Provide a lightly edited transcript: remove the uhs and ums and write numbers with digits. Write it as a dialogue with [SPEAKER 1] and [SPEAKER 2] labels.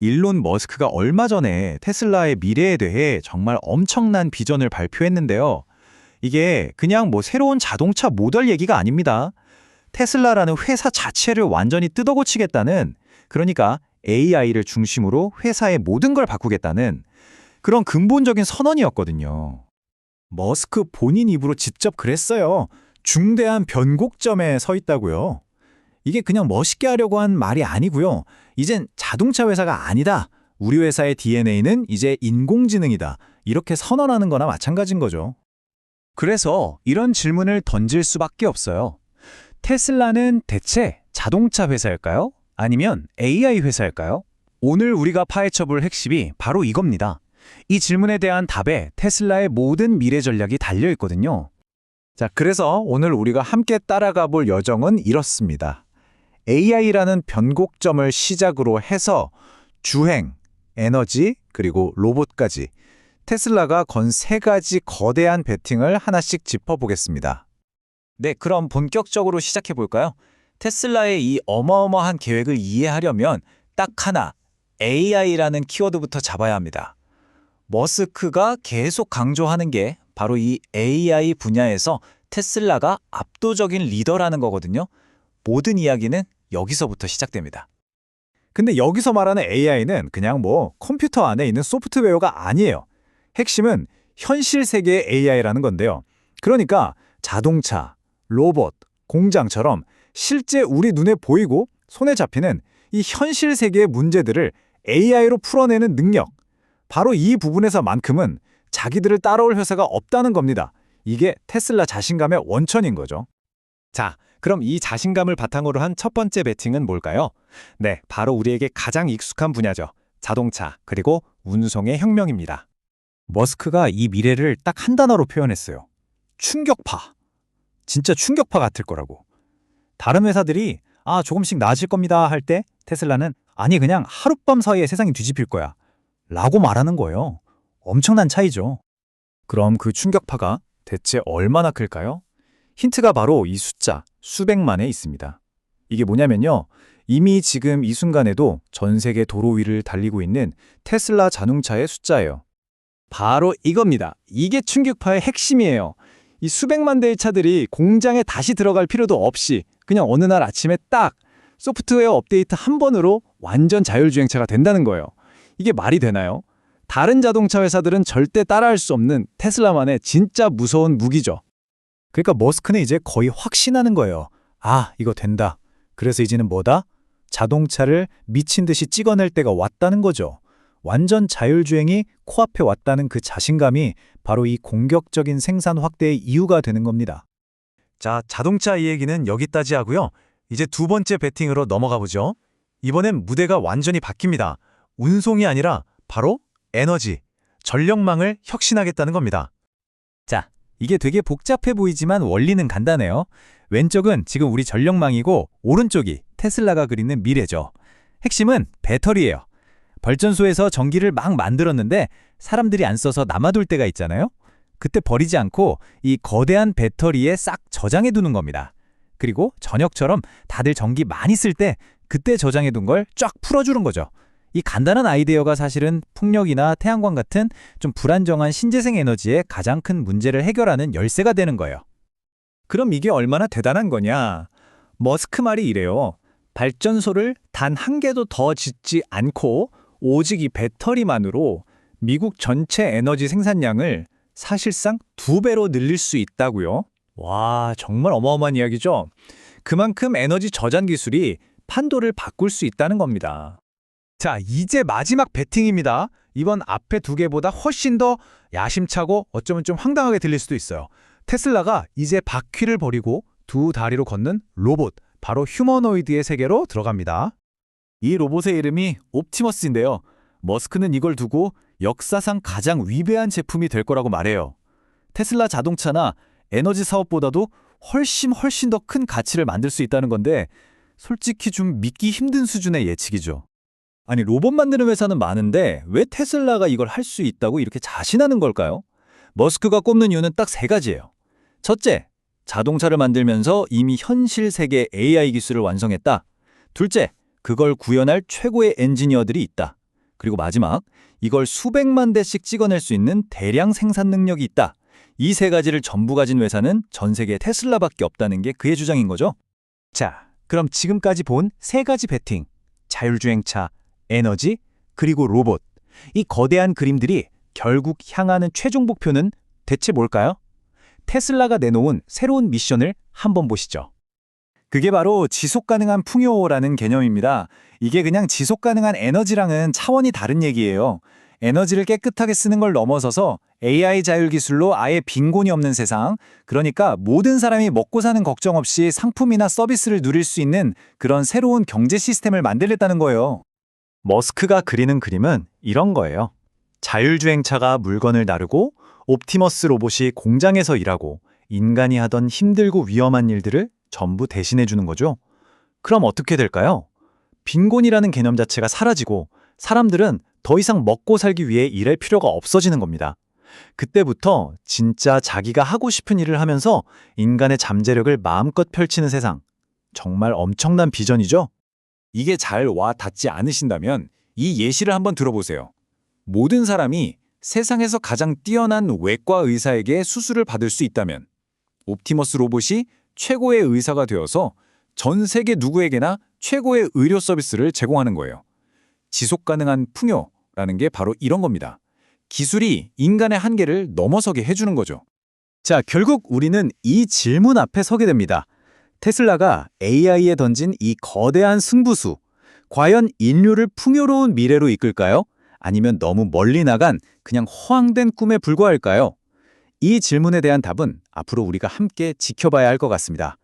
[SPEAKER 1] 일론 머스크가 얼마 전에 테슬라의 미래에 대해 정말 엄청난 비전을 발표했는데요. 이게 그냥 새로운 자동차 모델 얘기가 아닙니다. 테슬라라는 회사 자체를 완전히 뜯어고치겠다는, 그러니까 AI를 중심으로 회사의 모든 걸 바꾸겠다는 그런 근본적인 선언이었거든요. 머스크 본인 입으로 직접 그랬어요. 중대한 변곡점에 서 있다고요. 이게 그냥 멋있게 하려고 한 말이 아니고요. 이젠 자동차 회사가 아니다. 우리 회사의 DNA는 이제 인공지능이다. 이렇게 선언하는 거나 마찬가지인 거죠. 그래서 이런 질문을 던질 수밖에 없어요. 테슬라는 대체 자동차 회사일까요? 아니면 AI 회사일까요? 오늘 우리가 파헤쳐볼 핵심이 바로 이겁니다. 이 질문에 대한 답에 테슬라의 모든 미래 전략이 달려 있거든요. 자, 그래서 오늘 우리가 함께 따라가 볼 여정은 이렇습니다. AI라는 변곡점을 시작으로 해서 주행, 에너지, 그리고 로봇까지 테슬라가 건 세 가지 거대한 베팅을 하나씩 짚어보겠습니다. 네, 그럼 본격적으로 시작해 볼까요? 테슬라의 이 어마어마한 계획을 이해하려면 딱 하나, AI라는 키워드부터 잡아야 합니다. 머스크가 계속 강조하는 게 바로 이 AI 분야에서 테슬라가 압도적인 리더라는 거거든요. 모든 이야기는 여기서부터 시작됩니다. 근데 여기서 말하는 AI는 그냥 컴퓨터 안에 있는 소프트웨어가 아니에요. 핵심은 현실 세계의 AI라는 건데요. 그러니까 자동차, 로봇, 공장처럼 실제 우리 눈에 보이고 손에 잡히는 이 현실 세계의 문제들을 AI로 풀어내는 능력. 바로 이 부분에서만큼은 자기들을 따라올 회사가 없다는 겁니다. 이게 테슬라 자신감의 원천인 거죠. 자, 그럼 이 자신감을 바탕으로 한 첫 번째 베팅은 뭘까요? 네, 바로 우리에게 가장 익숙한 분야죠. 자동차, 그리고 운송의 혁명입니다. 머스크가 이 미래를 딱 한 단어로 표현했어요. 충격파. 진짜 충격파 같을 거라고. 다른 회사들이 조금씩 나아질 겁니다 할 때 테슬라는 아니 그냥 하룻밤 사이에 세상이 뒤집힐 거야 라고 말하는 거예요. 엄청난 차이죠. 그럼 그 충격파가 대체 얼마나 클까요? 힌트가 바로 이 숫자, 수백만에 있습니다. 이게 뭐냐면요. 이미 지금 이 순간에도 전 세계 도로 위를 달리고 있는 테슬라 자동차의 숫자예요. 바로 이겁니다. 이게 충격파의 핵심이에요. 이 수백만 대의 차들이 공장에 다시 들어갈 필요도 없이 그냥 어느 날 아침에 딱 소프트웨어 업데이트 한 번으로 완전 자율주행차가 된다는 거예요. 이게 말이 되나요? 다른 자동차 회사들은 절대 따라할 수 없는 테슬라만의 진짜 무서운 무기죠. 그러니까 머스크는 이제 거의 확신하는 거예요. 이거 된다. 그래서 이제는 뭐다? 자동차를 미친 듯이 찍어낼 때가 왔다는 거죠. 완전 자율주행이 코앞에 왔다는 그 자신감이 바로 이 공격적인 생산 확대의 이유가 되는 겁니다. 자, 자동차 이야기는 여기까지 하고요. 이제 두 번째 베팅으로 넘어가 보죠. 이번엔 무대가 완전히 바뀝니다. 운송이 아니라 바로 에너지, 전력망을 혁신하겠다는 겁니다. 자, 이게 되게 복잡해 보이지만 원리는 간단해요. 왼쪽은 지금 우리 전력망이고 오른쪽이 테슬라가 그리는 미래죠. 핵심은 배터리예요. 발전소에서 전기를 막 만들었는데 사람들이 안 써서 남아돌 때가 있잖아요. 그때 버리지 않고 이 거대한 배터리에 싹 저장해 두는 겁니다. 그리고 저녁처럼 다들 전기 많이 쓸 때 그때 저장해 둔 걸 쫙 풀어주는 거죠. 이 간단한 아이디어가 사실은 풍력이나 태양광 같은 좀 불안정한 신재생 에너지의 가장 큰 문제를 해결하는 열쇠가 되는 거예요. 그럼 이게 얼마나 대단한 거냐? 머스크 말이 이래요. 발전소를 단 한 개도 더 짓지 않고 오직 이 배터리만으로 미국 전체 에너지 생산량을 사실상 2배로 늘릴 수 있다고요. 와, 정말 어마어마한 이야기죠? 그만큼 에너지 저장 기술이 판도를 바꿀 수 있다는 겁니다. 자, 이제 마지막 베팅입니다. 이번 앞에 두 개보다 훨씬 더 야심차고 어쩌면 좀 황당하게 들릴 수도 있어요. 테슬라가 이제 바퀴를 버리고 두 다리로 걷는 로봇, 바로 휴머노이드의 세계로 들어갑니다. 이 로봇의 이름이 옵티머스인데요. 머스크는 이걸 두고 역사상 가장 위대한 제품이 될 거라고 말해요. 테슬라 자동차나 에너지 사업보다도 훨씬 더 큰 가치를 만들 수 있다는 건데 솔직히 좀 믿기 힘든 수준의 예측이죠. 아니, 로봇 만드는 회사는 많은데 왜 테슬라가 이걸 할 수 있다고 이렇게 자신하는 걸까요? 머스크가 꼽는 이유는 딱 세 가지예요. 첫째, 자동차를 만들면서 이미 현실 세계 AI 기술을 완성했다. 둘째, 그걸 구현할 최고의 엔지니어들이 있다. 그리고 마지막, 이걸 수백만 대씩 찍어낼 수 있는 대량 생산 능력이 있다. 이 세 가지를 전부 가진 회사는 전 세계에 테슬라밖에 없다는 게 그의 주장인 거죠. 자, 그럼 지금까지 본 세 가지 베팅, 자율주행차, 에너지, 그리고 로봇. 이 거대한 그림들이 결국 향하는 최종 목표는 대체 뭘까요? 테슬라가 내놓은 새로운 미션을 한번 보시죠. 그게 바로 지속가능한 풍요라는 개념입니다. 이게 그냥 지속가능한 에너지랑은 차원이 다른 얘기예요. 에너지를 깨끗하게 쓰는 걸 넘어서서 AI 자율 기술로 아예 빈곤이 없는 세상, 그러니까 모든 사람이 먹고 사는 걱정 없이 상품이나 서비스를 누릴 수 있는 그런 새로운 경제 시스템을 만들겠다는 거예요. 머스크가 그리는 그림은 이런 거예요. 자율주행차가 물건을 나르고 옵티머스 로봇이 공장에서 일하고 인간이 하던 힘들고 위험한 일들을 전부 대신해 주는 거죠. 그럼 어떻게 될까요? 빈곤이라는 개념 자체가 사라지고 사람들은 더 이상 먹고 살기 위해 일할 필요가 없어지는 겁니다. 그때부터 진짜 자기가 하고 싶은 일을 하면서 인간의 잠재력을 마음껏 펼치는 세상. 정말 엄청난 비전이죠? 이게 잘 와 닿지 않으신다면 이 예시를 한번 들어보세요. 모든 사람이 세상에서 가장 뛰어난 외과 의사에게 수술을 받을 수 있다면 옵티머스 로봇이 최고의 의사가 되어서 전 세계 누구에게나 최고의 의료 서비스를 제공하는 거예요. 지속 가능한 풍요라는 게 바로 이런 겁니다. 기술이 인간의 한계를 넘어서게 해주는 거죠. 자, 결국 우리는 이 질문 앞에 서게 됩니다. 테슬라가 AI에 던진 이 거대한 승부수, 과연 인류를 풍요로운 미래로 이끌까요? 아니면 너무 멀리 나간 그냥 허황된 꿈에 불과할까요? 이 질문에 대한 답은 앞으로 우리가 함께 지켜봐야 할 것 같습니다.